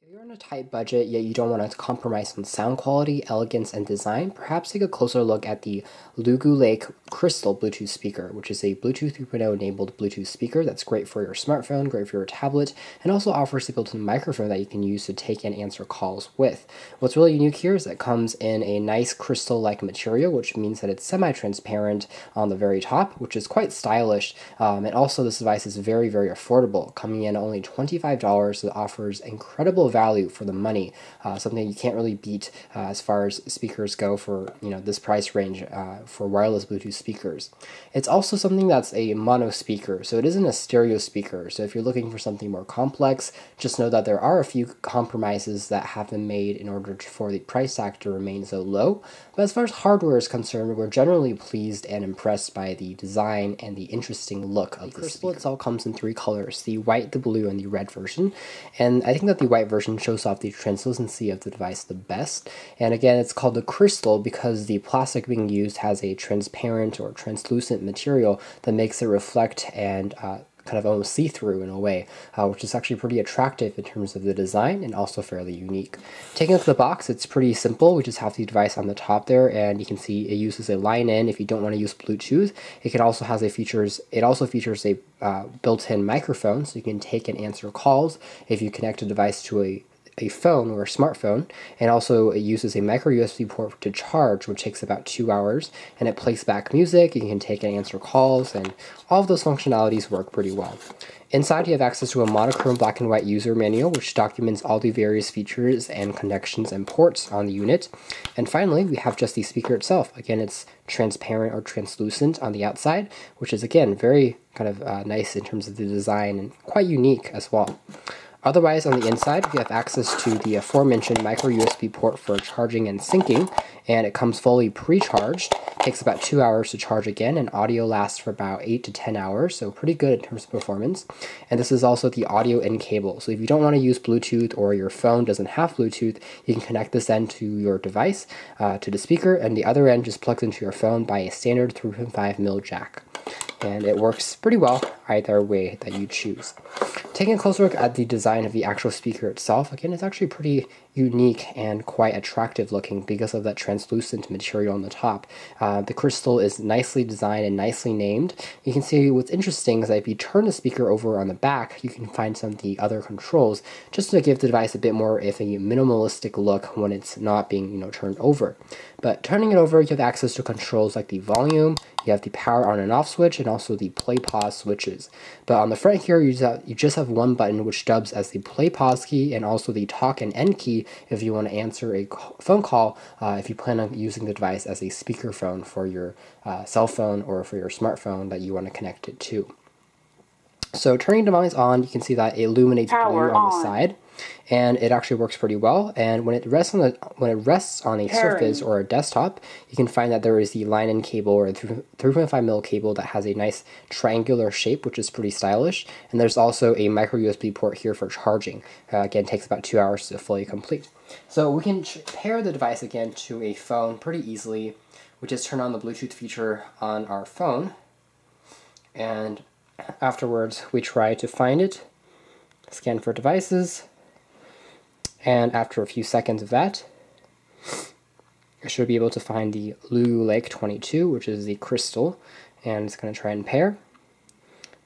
If you're on a tight budget, yet you don't want to compromise on sound quality, elegance, and design, perhaps take a closer look at the LuguLake Crystal Bluetooth speaker, which is a Bluetooth 3.0 enabled Bluetooth speaker that's great for your smartphone, great for your tablet, and also offers a built-in microphone that you can use to take and answer calls with. What's really unique here is that it comes in a nice crystal-like material, which means that it's semi-transparent on the very top, which is quite stylish, and also this device is very, very affordable, coming in at only $25. It offers incredible value for the money, something you can't really beat as far as speakers go for this price range for wireless Bluetooth speakers. It's also something that's a mono speaker, so it isn't a stereo speaker. So if you're looking for something more complex, just know that there are a few compromises that have been made in order for the price tag to remain so low. But as far as hardware is concerned, we're generally pleased and impressed by the design and the interesting look of the Crystal itself. Comes in three colors: the white, the blue, and the red version. And I think that the white version shows off the translucency of the device the best. And again, it's called the Crystal because the plastic being used has a transparent or translucent material that makes it reflect and kind of almost see-through in a way, which is actually pretty attractive in terms of the design and also fairly unique. Taking a look at the box, it's pretty simple. We just have the device on the top there, and you can see it uses a line-in if you don't want to use Bluetooth. It also features a built-in microphone, so you can take and answer calls if you connect a device to a phone or a smartphone, and also it uses a micro USB port to charge, which takes about 2 hours, and it plays back music. You can take and answer calls, and all of those functionalities work pretty well. Inside, you have access to a monochrome black and white user manual, which documents all the various features and connections and ports on the unit. And finally, we have just the speaker itself. Again, it's transparent or translucent on the outside, which is, again, very kind of nice in terms of the design and quite unique as well. Otherwise, on the inside, you have access to the aforementioned micro USB port for charging and syncing, and it comes fully pre-charged. Takes about 2 hours to charge again, and audio lasts for about 8 to 10 hours, so pretty good in terms of performance. And this is also the audio in cable, so if you don't want to use Bluetooth or your phone doesn't have Bluetooth, you can connect this end to your device, to the speaker, and the other end just plugs into your phone by a standard 3.5mm jack. And it works pretty well either way that you choose. Taking a closer look at the design of the actual speaker itself, again, it's actually pretty unique and quite attractive looking because of that translucent material on the top. The Crystal is nicely designed and nicely named. You can see what's interesting is that if you turn the speaker over on the back, you can find some of the other controls just to give the device a bit more of a minimalistic look when it's not being turned over. But turning it over, you have access to controls like the volume, you have the power on and off switch, and also the play pause switches. But on the front here, you just have one button which dubs as the play pause key and also the talk and end key if you want to answer a phone call, if you plan on using the device as a speakerphone for your cell phone or for your smartphone that you want to connect it to. So turning the device on, you can see that it illuminates blue on the side, and it actually works pretty well. And when it rests on a surface or a desktop, you can find that there is the line-in cable or a 3.5mm cable that has a nice triangular shape, which is pretty stylish. And there's also a micro USB port here for charging. Again, it takes about 2 hours to fully complete. So we can pair the device again to a phone pretty easily. We just turn on the Bluetooth feature on our phone, and afterwards we try to find it, scan for devices, and after a few seconds of that, I should be able to find the LuguLake 22, which is the Crystal, and it's going to try and pair.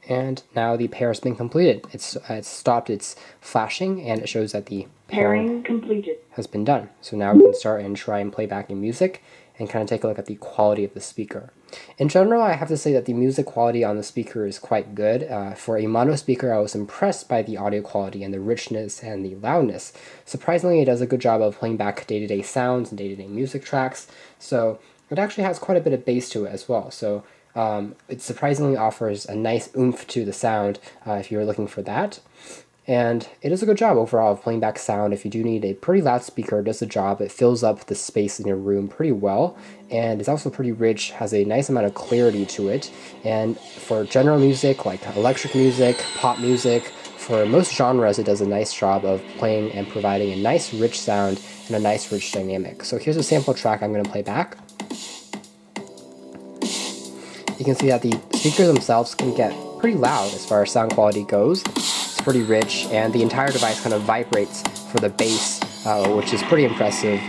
And now the pair has been completed. It's stopped its flashing, and it shows that the pairing completed has been done. So now we can start and try and play back in music and kind of take a look at the quality of the speaker. In general, I have to say that the music quality on the speaker is quite good. For a mono speaker, I was impressed by the audio quality and the richness and the loudness. Surprisingly, it does a good job of playing back day-to-day sounds and day-to-day music tracks, so it actually has quite a bit of bass to it as well. So it surprisingly offers a nice oomph to the sound if you're looking for that. And it does a good job overall of playing back sound. If you do need a pretty loud speaker, it does the job. It fills up the space in your room pretty well, and it's also pretty rich, has a nice amount of clarity to it. And for general music, like electric music, pop music, for most genres, it does a nice job of playing and providing a nice rich sound and a nice rich dynamic. So here's a sample track I'm going to play back. You can see that the speakers themselves can get pretty loud as far as sound quality goes. pretty rich, and the entire device kind of vibrates for the bass, which is pretty impressive.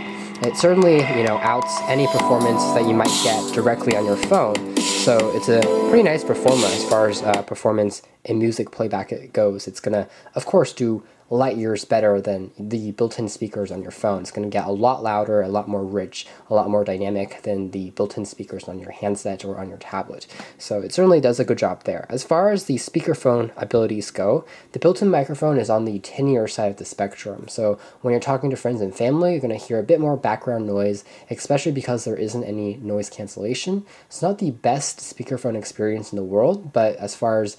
It certainly, outs any performance that you might get directly on your phone. So it's a pretty nice performer as far as performance in music playback goes. It's gonna, of course, do light years better than the built-in speakers on your phone. It's going to get a lot louder, a lot more rich, a lot more dynamic than the built-in speakers on your handset or on your tablet. So it certainly does a good job there. As far as the speakerphone abilities go, the built-in microphone is on the tinier side of the spectrum. So when you're talking to friends and family, you're going to hear a bit more background noise, especially because there isn't any noise cancellation. It's not the best speakerphone experience in the world, but as far as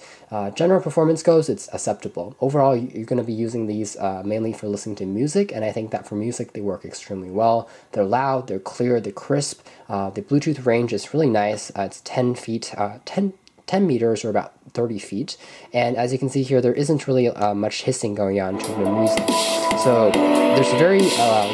general performance goes, it's acceptable. Overall, you're going to be using these mainly for listening to music, and I think that for music they work extremely well. They're loud, they're clear, they're crisp. The Bluetooth range is really nice. It's 10 meters or about 30 feet, and as you can see here, there isn't really much hissing going on to the music. So there's very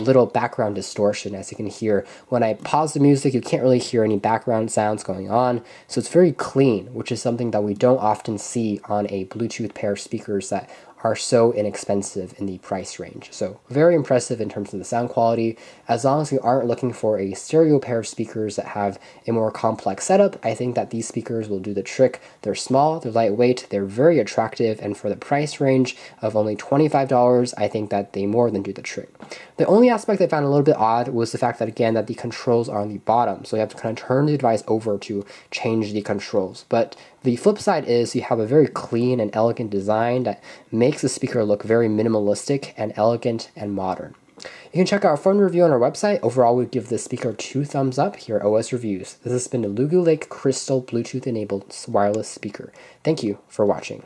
little background distortion, as you can hear. When I pause the music, you can't really hear any background sounds going on, so it's very clean, which is something that we don't often see on a Bluetooth pair of speakers that are so inexpensive in the price range. So very impressive in terms of the sound quality. As long as you aren't looking for a stereo pair of speakers that have a more complex setup, I think that these speakers will do the trick. They're small, they're lightweight, they're very attractive, and for the price range of only $25, I think that they more than do the trick. The only aspect I found a little bit odd was the fact that, again, that the controls are on the bottom, so you have to kind of turn the device over to change the controls. But the flip side is you have a very clean and elegant design that makes the speaker look very minimalistic and elegant and modern. You can check out our phone review on our website. Overall, we give this speaker 2 thumbs up here at OS Reviews. This has been the LuguLake Crystal Bluetooth-enabled wireless speaker. Thank you for watching.